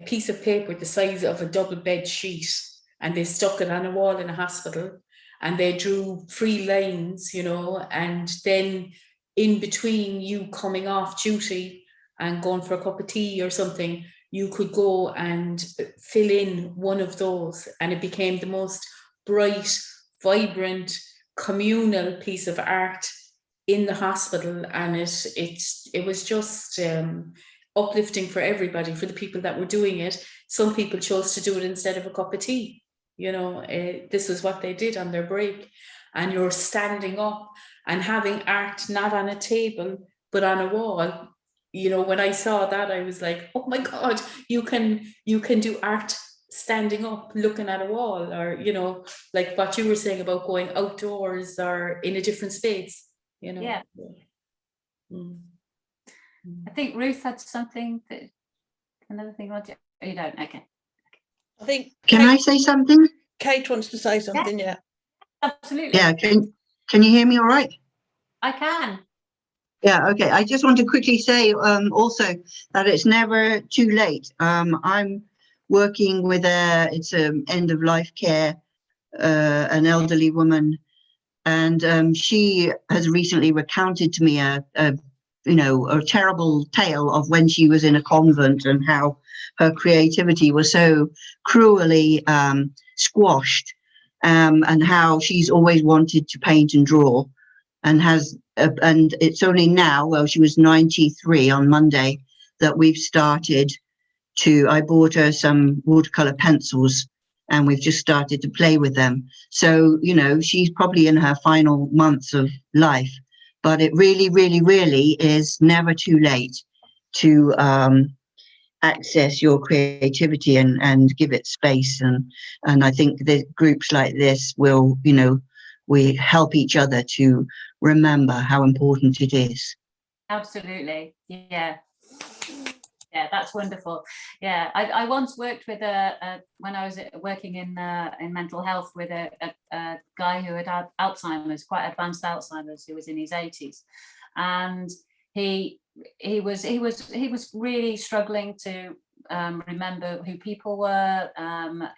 [SPEAKER 3] piece of paper the size of a double bed sheet, and they stuck it on a wall in a hospital, and they drew 3 lines, you know, and then in between you coming off duty and going for a cup of tea or something, you could go and fill in one of those, and it became the most bright, vibrant, communal piece of art in the hospital. And it was just uplifting for everybody, for the people that were doing it. Some people chose to do it instead of a cup of tea. You know, this was what they did on their break. And you're standing up and having art not on a table, but on a wall. You know, when I saw that, I was like, oh my God, you can do art standing up, looking at a wall, or, you know, like what you were saying about going outdoors or in a different space, you know.
[SPEAKER 1] Yeah. I think Ruth had something another thing. You don't? Okay.
[SPEAKER 2] I think.
[SPEAKER 7] Can I say something?
[SPEAKER 2] Kate wants to say something. Yeah.
[SPEAKER 1] Absolutely.
[SPEAKER 7] Yeah. Can you hear me all right?
[SPEAKER 1] I can.
[SPEAKER 7] Yeah. Okay. I just want to quickly say also that it's never too late. I'm working with it's an end of life care, an elderly woman, and she has recently recounted to me a terrible tale of when she was in a convent and how her creativity was so cruelly squashed, and how she's always wanted to paint and draw, and and it's only now, well, she was 93 on Monday, that we've started I bought her some watercolor pencils, and we've just started to play with them. So, you know, she's probably in her final months of life, but it really, really, really is never too late to access your creativity and give it space. And I think that groups like this will, you know, we help each other to remember how important it is.
[SPEAKER 1] Absolutely. Yeah. Yeah, that's wonderful. Yeah, I once worked with when I was working in mental health with a guy who had Alzheimer's, quite advanced Alzheimer's, who was in his 80s, and he was really struggling to remember who people were.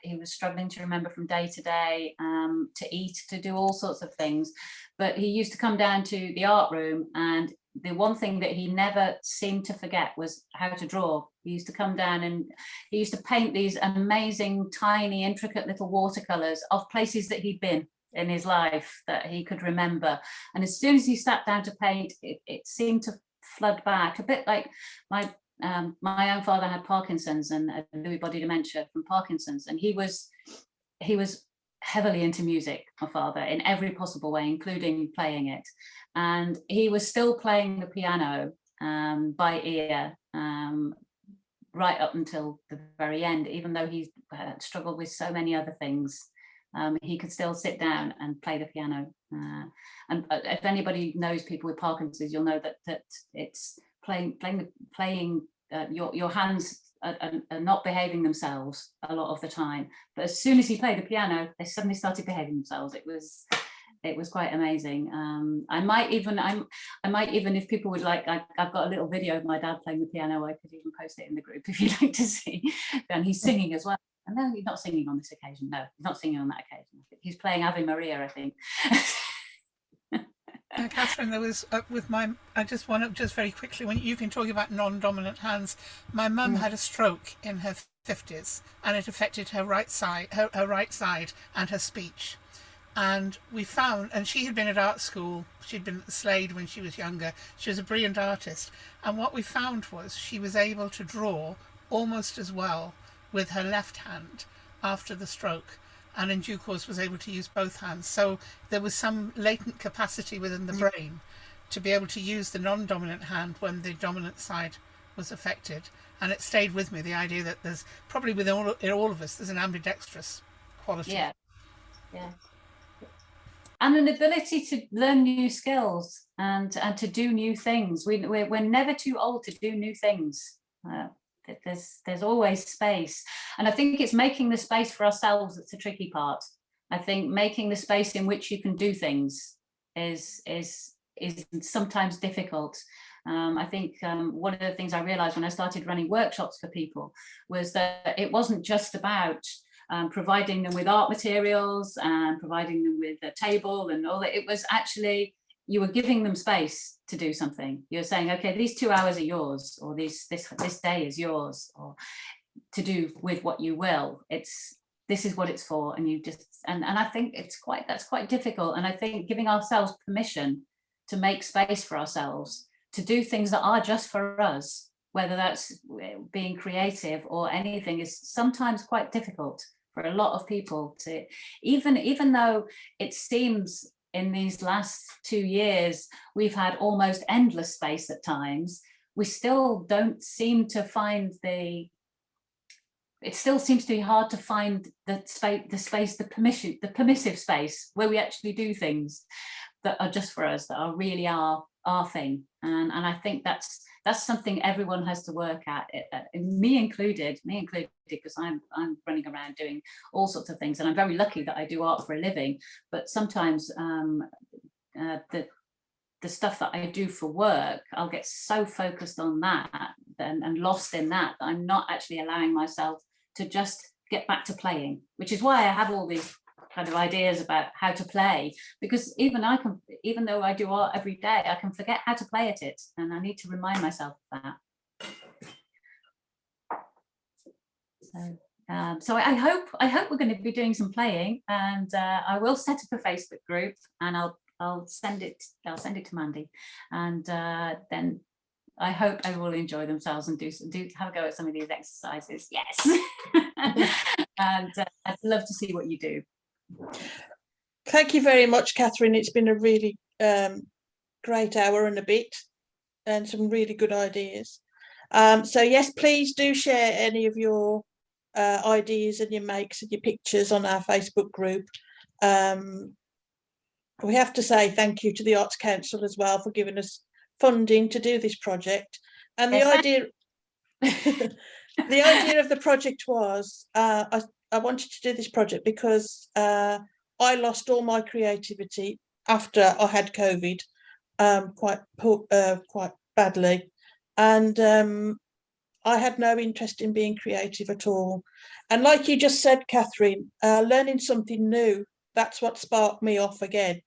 [SPEAKER 1] He was struggling to remember from day to day, to eat, to do all sorts of things. But he used to come down to the art room, and the one thing that he never seemed to forget was how to draw. He used to come down and he used to paint these amazing, tiny, intricate little watercolors of places that he'd been in his life that he could remember. And as soon as he sat down to paint, it seemed to flood back, a bit like my own father had Parkinson's and Lewy body dementia from Parkinson's, and he was heavily into music, my father, in every possible way, including playing it. And he was still playing the piano by ear right up until the very end, even though he struggled with so many other things. He could still sit down and play the piano. And if anybody knows people with Parkinson's, you'll know that it's playing your hands are not behaving themselves a lot of the time, but as soon as he played the piano, they suddenly started behaving themselves. It was quite amazing. I might even, if people would like, I've got a little video of my dad playing the piano. I could even post it in the group if you'd like to see. And he's singing as well. And no, he's not singing on this occasion. No, he's not singing on that occasion. He's playing Ave Maria, I think.
[SPEAKER 5] Katherine, there was I just want to, just very quickly, when you've been talking about non-dominant hands, my mum had a stroke in her 50s, and it affected her right side, her right side and her speech. And we found, and she had been at art school, she'd been at the Slade when she was younger, she was a brilliant artist, and what we found was she was able to draw almost as well with her left hand after the stroke, and in due course was able to use both hands. So there was some latent capacity within the brain to be able to use the non-dominant hand when the dominant side was affected. And it stayed with me, the idea that there's probably within all of us, there's an ambidextrous quality.
[SPEAKER 1] Yeah, yeah. And an ability to learn new skills and to do new things. We're never too old to do new things. There's always space, and I think it's making the space for ourselves that's the tricky part. I think making the space in which you can do things is sometimes difficult. I think one of the things I realized when I started running workshops for people was that it wasn't just about providing them with art materials and providing them with a table and all that. It was actually, you were giving them space to do something. You're saying, okay, these 2 hours are yours, or this day is yours, or to do with what you will. This is what it's for, and you just and I think that's quite difficult. And I think giving ourselves permission to make space for ourselves, to do things that are just for us, whether that's being creative or anything, is sometimes quite difficult for a lot of people to, even though it seems in these last 2 years we've had almost endless space at times, we still don't seem to find it still seems to be hard to find the space, the permissive space where we actually do things that are just for us, that are really our thing. And I think that's something everyone has to work at, me included, because I'm running around doing all sorts of things, and I'm very lucky that I do art for a living. But sometimes the stuff that I do for work, I'll get so focused on that and lost in that I'm not actually allowing myself to just get back to playing, which is why I have all these kind of ideas about how to play, because even though I do art every day, I can forget how to play at it, and I need to remind myself of that. So I hope we're going to be doing some playing, and I will set up a Facebook group, and I'll send it to Mandy, and then I hope everyone will enjoy themselves and do have a go at some of these exercises. Yes. And I'd love to see what you do.
[SPEAKER 2] Thank you very much, Catherine. It's been a really great hour and a bit, and some really good ideas. So yes, please do share any of your ideas and your makes and your pictures on our Facebook group. We have to say thank you to the Arts Council as well for giving us funding to do this project. And the idea the idea of the project was I wanted to do this project because I lost all my creativity after I had COVID, quite badly, and I had no interest in being creative at all. And like you just said, Catherine, learning something new, that's what sparked me off again.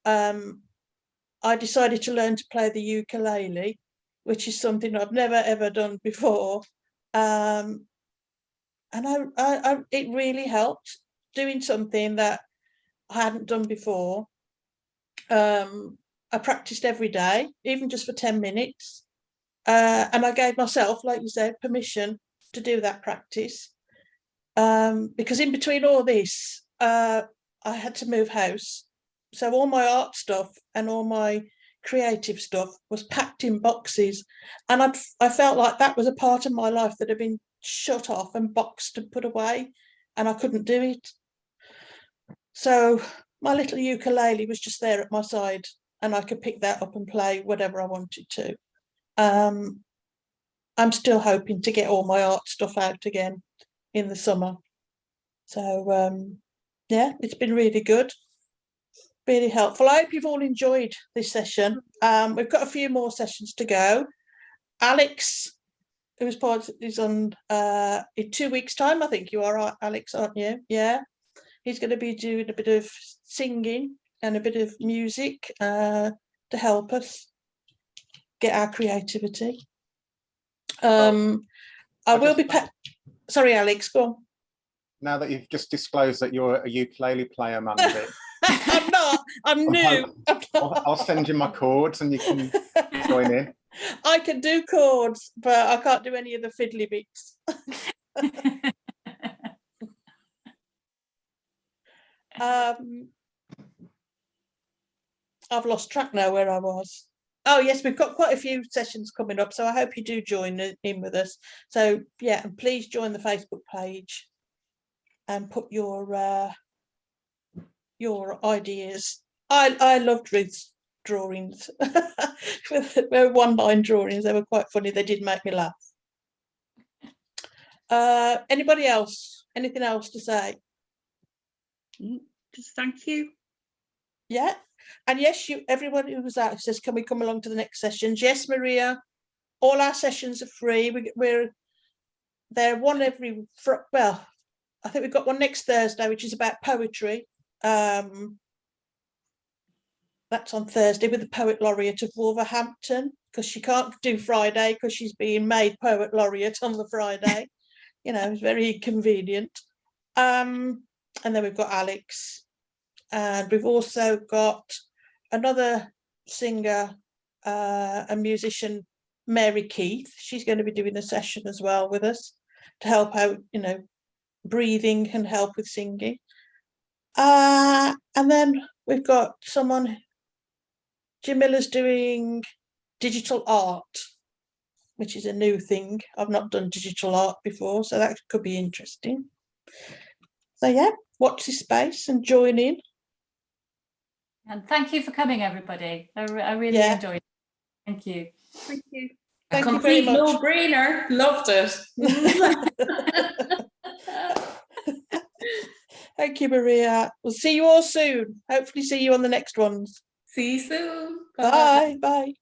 [SPEAKER 2] I decided to learn to play the ukulele, which is something I've never ever done before. And it really helped, doing something that I hadn't done before. I practiced every day, even just for 10 minutes. And I gave myself, like you said, permission to do that practice. Because in between all this, I had to move house. So all my art stuff and all my creative stuff was packed in boxes. And I felt like that was a part of my life that had been shut off and boxed and put away, and I couldn't do it. So my little ukulele was just there at my side, and I could pick that up and play whatever I wanted to. I'm still hoping to get all my art stuff out again in the summer. So yeah, it's been really good, really helpful. I hope you've all enjoyed this session. We've got a few more sessions to go. Alex, who was part, is on in 2 weeks' time. I think you are, Alex, aren't you? Yeah, he's going to be doing a bit of singing and a bit of music to help us get our creativity. I will be Sorry, Alex, go on.
[SPEAKER 8] Now that you've just disclosed that you're a ukulele player, Mandy,
[SPEAKER 2] I'm not. I'm new.
[SPEAKER 8] I'll send you my chords and you can join in.
[SPEAKER 2] I can do chords, but I can't do any of the fiddly bits. I've lost track now where I was. Oh yes, we've got quite a few sessions coming up, so I hope you do join in with us. So yeah, and please join the Facebook page and put your ideas. I loved Ruth's drawings. They were one-line drawings. They were quite funny. They did make me laugh. Anybody else? Anything else to say?
[SPEAKER 9] Just thank you.
[SPEAKER 2] Yeah. And yes, everyone who was out says, can we come along to the next sessions? Yes, Maria, all our sessions are free. We're there one every, well, I think we've got one next Thursday, which is about poetry. That's on Thursday with the Poet Laureate of Wolverhampton, because she can't do Friday because she's being made Poet Laureate on the Friday. You know, it's very inconvenient. And then we've got Alex. And we've also got another singer, a musician, Mary Keith. She's going to be doing a session as well with us to help out, you know, breathing can help with singing. And then we've got someone, Jamila's doing digital art, which is a new thing. I've not done digital art before, so that could be interesting. So yeah, watch this space and join in.
[SPEAKER 1] And thank you for coming, everybody. I really enjoyed it. Thank you.
[SPEAKER 9] Thank you.
[SPEAKER 2] Thank you very much.
[SPEAKER 3] No-brainer. Loved it.
[SPEAKER 2] Thank you, Maria. We'll see you all soon. Hopefully see you on the next ones.
[SPEAKER 3] See you soon.
[SPEAKER 2] Bye. Bye.